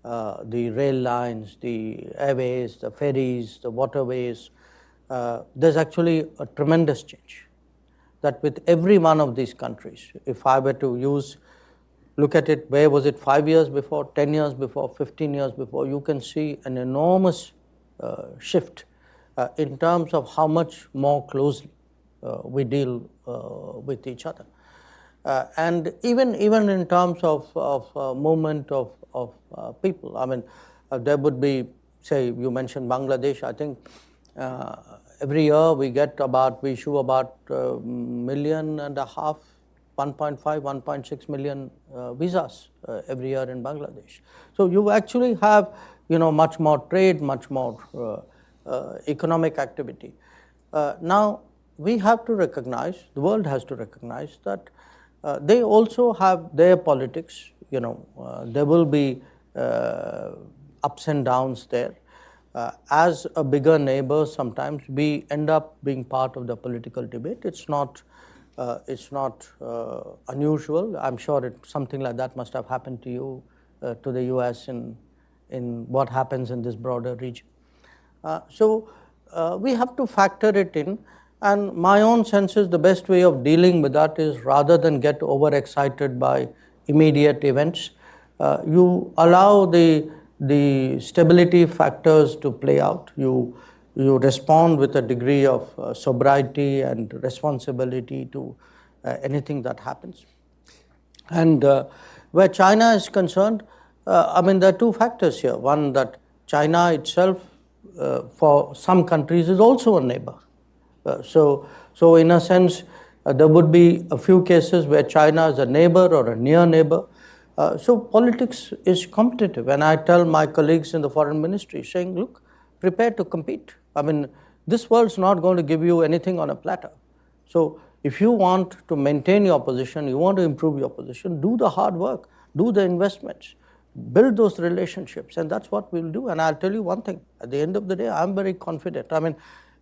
rail lines, the airways, the ferries, the waterways, there's actually a tremendous change. That with every one of these countries, if I were to look at it, where was it 5 years before, 10 years before, 15 years before, you can see an enormous shift in terms of how much more closely we deal with each other. And even in terms of movement of people, I mean, there would be, say, you mentioned Bangladesh. I think every year we issue about 1.5 million, 1.5, 1.6 million visas every year in Bangladesh. So you actually have, much more trade, much more economic activity. Now we have to recognize, the world has to recognize that they also have their politics. There will be ups and downs there. As a bigger neighbor, sometimes we end up being part of the political debate. It's not unusual. I'm sure something like that must have happened to you, to the US in what happens in this broader region. So we have to factor it in. And my own sense is the best way of dealing with that is, rather than get overexcited by immediate events, you allow the stability factors to play out. You respond with a degree of sobriety and responsibility to anything that happens. And where China is concerned, there are two factors here. One, that China itself, for some countries, is also a neighbor. So in a sense, There would be a few cases where China is a neighbor or a near neighbor. So politics is competitive. And I tell my colleagues in the foreign ministry, saying, look, prepare to compete. I mean, this world's not going to give you anything on a platter. So if you want to maintain your position, you want to improve your position, do the hard work, do the investments, build those relationships, and that's what we'll do. And I'll tell you one thing, at the end of the day, I'm very confident. I mean,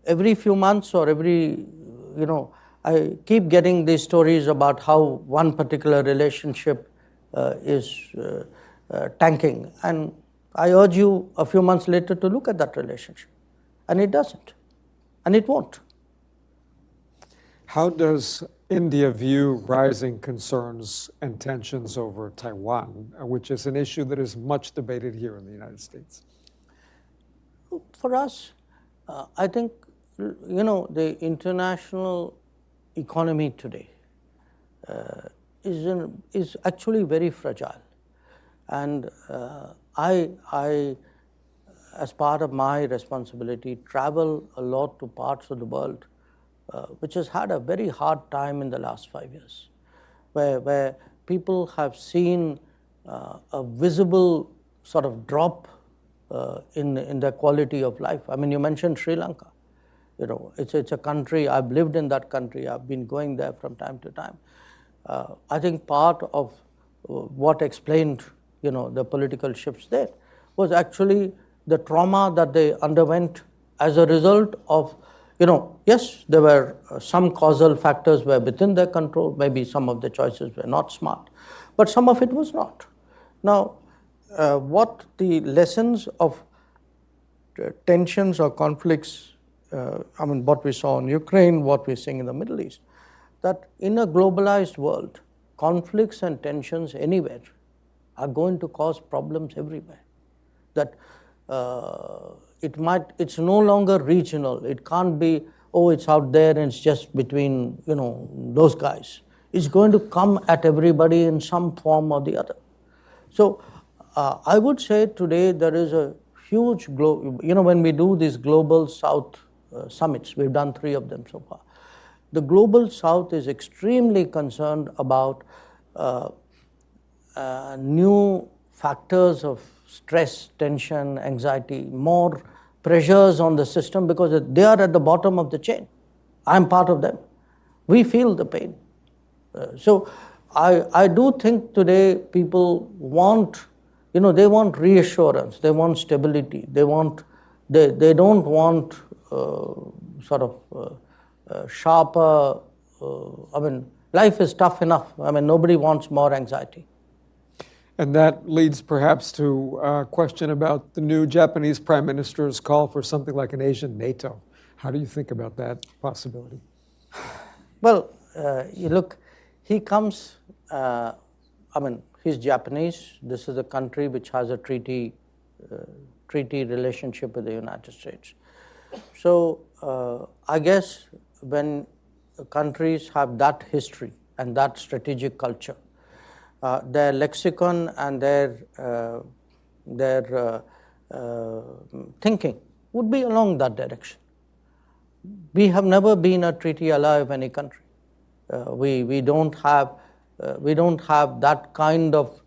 every few months or every, I keep getting these stories about how one particular relationship is tanking. And I urge you a few months later to look at that relationship. And it doesn't. And it won't. How does India view rising concerns and tensions over Taiwan, which is an issue that is much debated here in the United States? For us, I think, the international economy today is actually very fragile. And I, as part of my responsibility, travel a lot to parts of the world which has had a very hard time in the last 5 years, where people have seen a visible sort of drop in their quality of life. I mean, you mentioned Sri Lanka. It's a country, I've lived in that country, I've been going there from time to time. I think part of what explained, the political shifts there was actually the trauma that they underwent as a result of, yes, there were some causal factors were within their control, maybe some of the choices were not smart, but some of it was not. Now, what the lessons of tensions or conflicts, what we saw in Ukraine, what we're seeing in the Middle East, that in a globalized world, conflicts and tensions anywhere are going to cause problems everywhere. That it's no longer regional. It can't be, it's out there and it's just between, those guys. It's going to come at everybody in some form or the other. So I would say today there is a huge, when we do these global South summits, we've done 3 of them so far. The global South is extremely concerned about new factors of stress, tension, anxiety, more pressures on the system because they are at the bottom of the chain. I'm part of them. We feel the pain. So I do think today people want, they want reassurance, they want stability, they don't want sharper, life is tough enough. Nobody wants more anxiety. And that leads perhaps to a question about the new Japanese Prime Minister's call for something like an Asian NATO. How do you think about that possibility? Well, you look, he comes, he's Japanese. This is a country which has a treaty relationship with the United States. So I guess when countries have that history and that strategic culture, their lexicon and their thinking would be along that direction. We have never been a treaty ally of any country. We don't have that kind of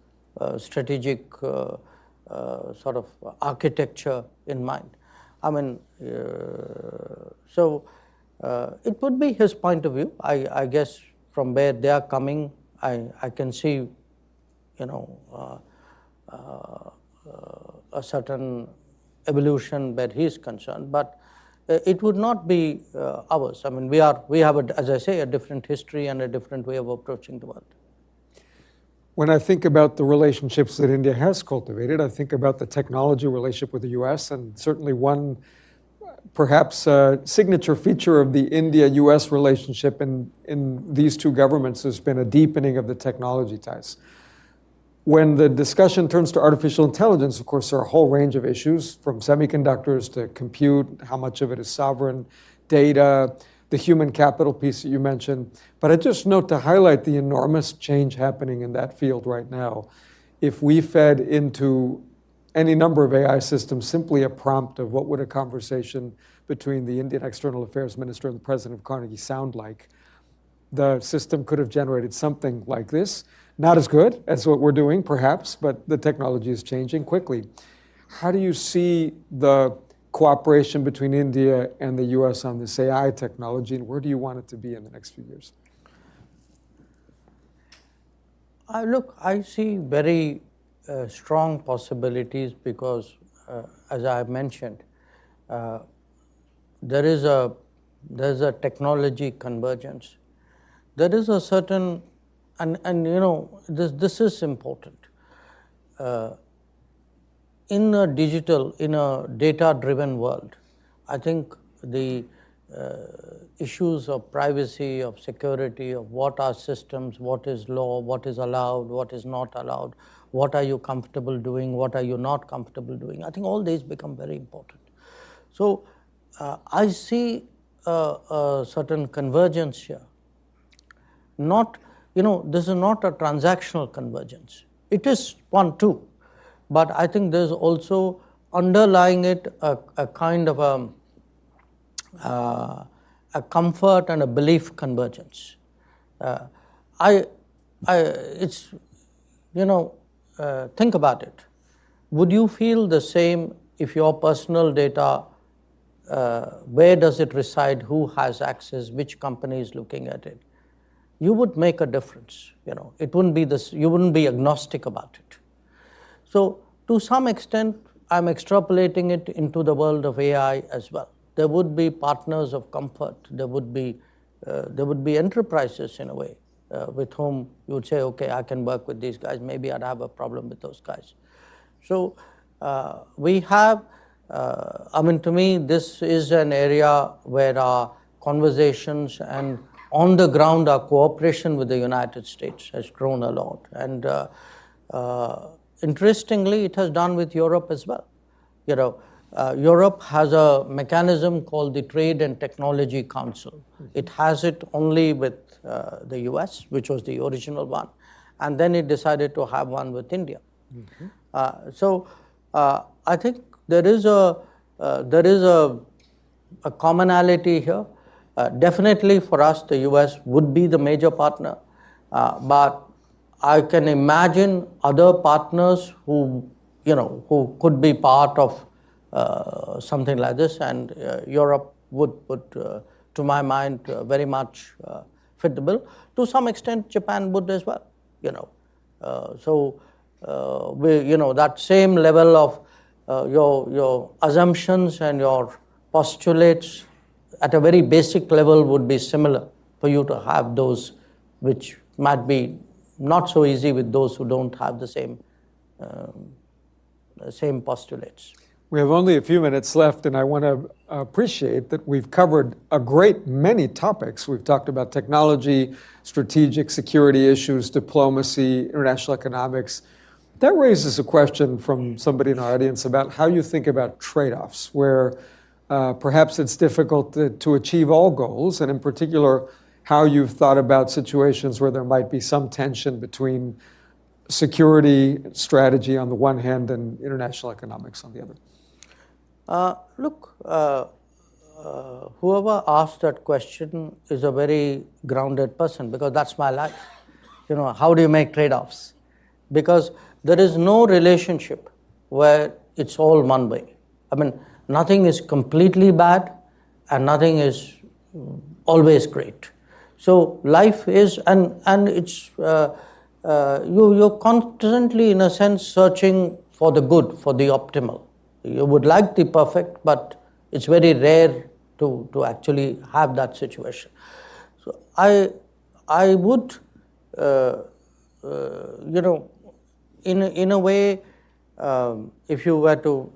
strategic architecture in mind. So it would be his point of view. I guess from where they are coming, I can see, a certain evolution where he is concerned, but it would not be ours. We have, as I say, a different history and a different way of approaching the world. When I think about the relationships that India has cultivated, I think about the technology relationship with the US, and certainly one perhaps signature feature of the India-US relationship in these 2 governments has been a deepening of the technology ties. When the discussion turns to artificial intelligence, of course, there are a whole range of issues, from semiconductors to compute, how much of it is sovereign, data, the human capital piece that you mentioned. But I just note to highlight the enormous change happening in that field right now. If we fed into any number of AI systems simply a prompt of what would a conversation between the Indian External Affairs Minister and the President of Carnegie sound like, the system could have generated something like this. Not as good as what we're doing, perhaps, but the technology is changing quickly. How do you see the cooperation between India and the US on this AI technology, and where do you want it to be in the next few years? Look, I see very strong possibilities because, as I mentioned, there's a technology convergence. There is a certain, and you know, this is important. In a data-driven world, I think the issues of privacy, of security, of what are systems, what is law, what is allowed, what is not allowed, what are you comfortable doing, what are you not comfortable doing, I think all these become very important. So I see a certain convergence here. Not, you know, this is not a transactional convergence. It is one too, but I think there's also underlying it a kind of a comfort and a belief convergence. It's, you know, think about it. Would you feel the same if your personal data, where does it reside, who has access, which company is looking at it? You would make a difference. You know, it wouldn't be this. You wouldn't be agnostic about it. So, to some extent, I'm extrapolating it into the world of AI as well. There would be partners of comfort. There would be enterprises in a way with whom you would say, okay, I can work with these guys. Maybe I'd have a problem with those guys. So we have. I mean, to me, this is an area where our conversations and on the ground, our cooperation with the United States has grown a lot. And interestingly, it has done with Europe as well. You know, Europe has a mechanism called the Trade and Technology Council. It has it only with the US, which was the original one, and then it decided to have one with India. So I think there is a commonality here. Definitely for us, the US would be the major partner, but I can imagine other partners who, you know, who could be part of something like this, and Europe would, to my mind, very much fit the bill. To some extent, Japan would as well. You know, so we, you know, that same level of your assumptions and your postulates at a very basic level would be similar for you to have those, which might be not so easy with those who don't have the same postulates. We have only a few minutes left, and I want to appreciate that we've covered a great many topics. We've talked about technology, strategic security issues, diplomacy, international economics. That raises a question from somebody in our audience about how you think about trade-offs, where perhaps it's difficult to achieve all goals, and in particular, how you've thought about situations where there might be some tension between security strategy on the one hand and international economics on the other. Look, whoever asked that question is a very grounded person, because that's my life. You know, how do you make trade-offs? Because there is no relationship where it's all one way. I mean, nothing is completely bad and nothing is always great. So life is, and it's, you're constantly, in a sense, searching for the good, for the optimal. You would like the perfect, but it's very rare to actually have that situation. So I would, you know, in a way, if you were to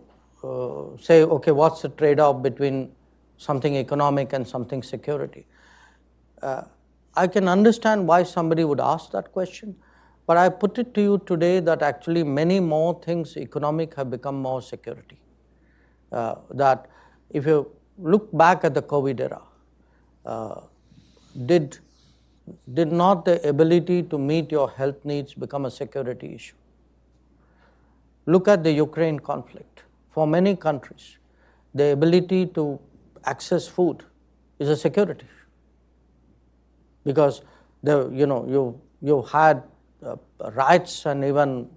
say, okay, what's the trade-off between something economic and something security? I can understand why somebody would ask that question, but I put it to you today that actually many more things economic have become more security. That if you look back at the COVID era, did not the ability to meet your health needs become a security issue? Look at the Ukraine conflict. For many countries, the ability to access food is a security issue. because you had riots and even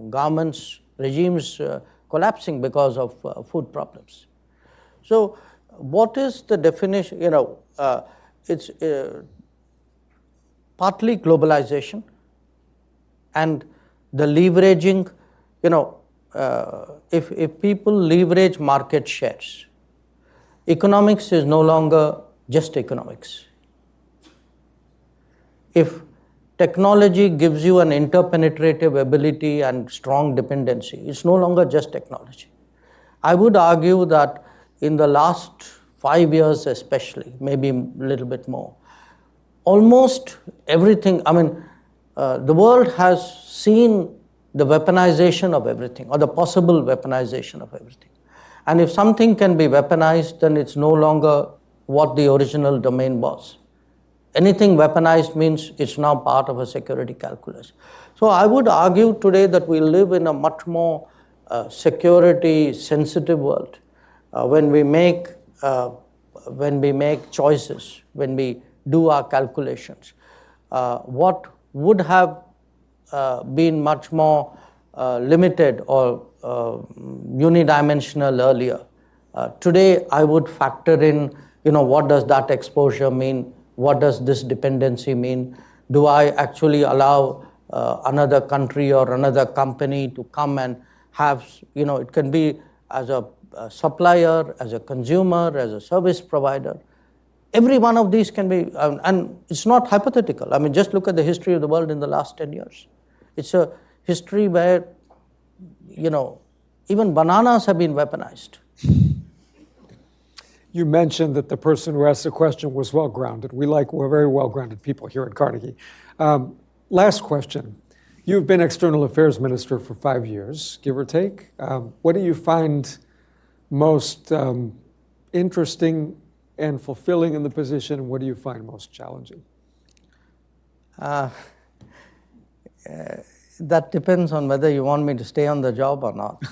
governments, regimes collapsing because of food problems. So, what is the definition? It's partly globalization and the leveraging. If people leverage market shares, economics is no longer just economics. If technology gives you an interpenetrative ability and strong dependency, it's no longer just technology. I would argue that in the last 5 years especially, maybe a little bit more, almost everything, the world has seen the weaponization of everything, or the possible weaponization of everything. And if something can be weaponized, then it's no longer what the original domain was. Anything weaponized means it's now part of a security calculus. So I would argue today that we live in a much more security sensitive world when we make choices, when we do our calculations. What would have been much more limited or unidimensional earlier, today I would factor in, what does that exposure mean? What does this dependency mean? Do I actually allow another country or another company to come and have, it can be as a supplier, as a consumer, as a service provider. Every one of these can be, and it's not hypothetical. Just look at the history of the world in the last 10 years. It's a history where, even bananas have been weaponized. You mentioned that the person who asked the question was well-grounded. We're very well-grounded people here at Carnegie. Last question. You've been External Affairs Minister for 5 years, give or take. What do you find most interesting and fulfilling in the position, and what do you find most challenging? That depends on whether you want me to stay on the job or not.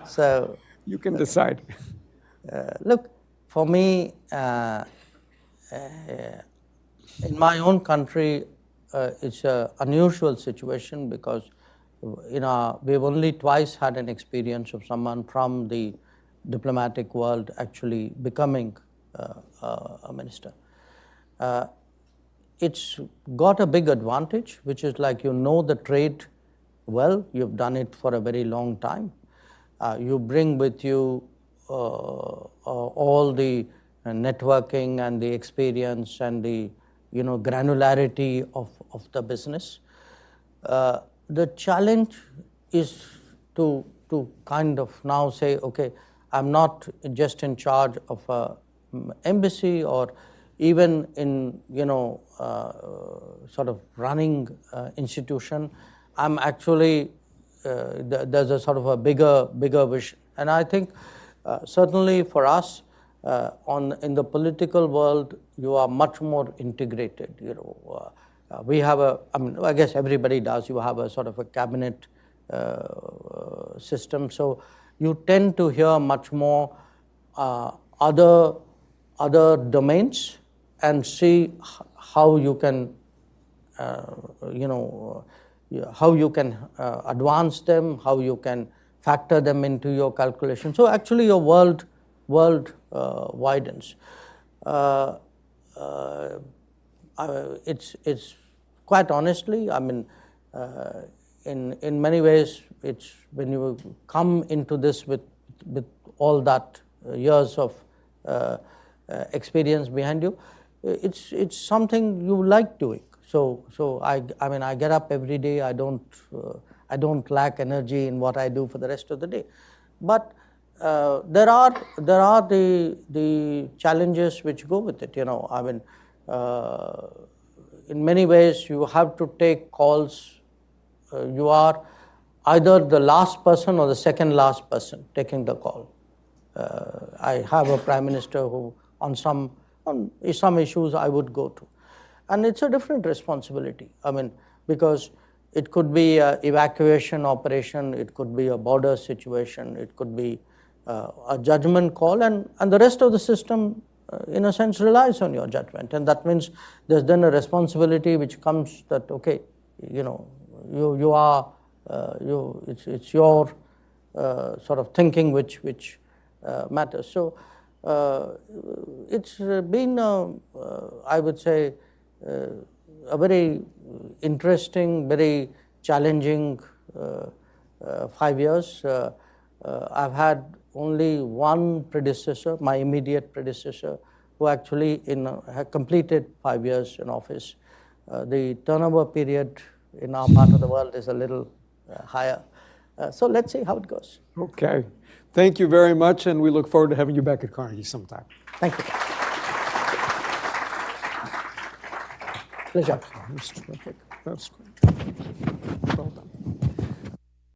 So you can decide. Look, for me, in my own country, it's an unusual situation because we've only twice had an experience of someone from the diplomatic world actually becoming a minister. It's got a big advantage, which is like the trade well, you've done it for a very long time. You bring with you all the networking and the experience and the granularity of the business. The challenge is to kind of now say, okay, I'm not just in charge of an embassy or even in sort of running institution. I'm actually there's a sort of a bigger vision, and I think certainly for us in the political world, you are much more integrated. We have I guess everybody does. You have a sort of a cabinet system, so you tend to hear much more other domains and see how you can how you can advance them, how you can factor them into your calculation. So actually your world widens. It's quite honestly, in many ways, it's when you come into this with all that years of experience behind you, it's something you like doing. So I get up every day. I don't lack energy in what I do for the rest of the day, but there are the challenges which go with it. In many ways, you have to take calls. You are either the last person or the second last person taking the call. I have a prime minister who, on some issues, I would go to, and it's a different responsibility. Because it could be an evacuation operation, it could be a border situation, it could be a judgment call, and the rest of the system in a sense, relies on your judgment. And that means there's then a responsibility which comes that, okay, it's your sort of thinking which matters. So it's been, I would say, a very interesting, very challenging 5 years. I've had only one predecessor, my immediate predecessor, who actually had completed 5 years in office. The turnover period in our part of the world is a little higher. So let's see how it goes. Okay. Thank you very much, and we look forward to having you back at Carnegie sometime. Thank you. Pleasure. That's terrific. That's great. Well done.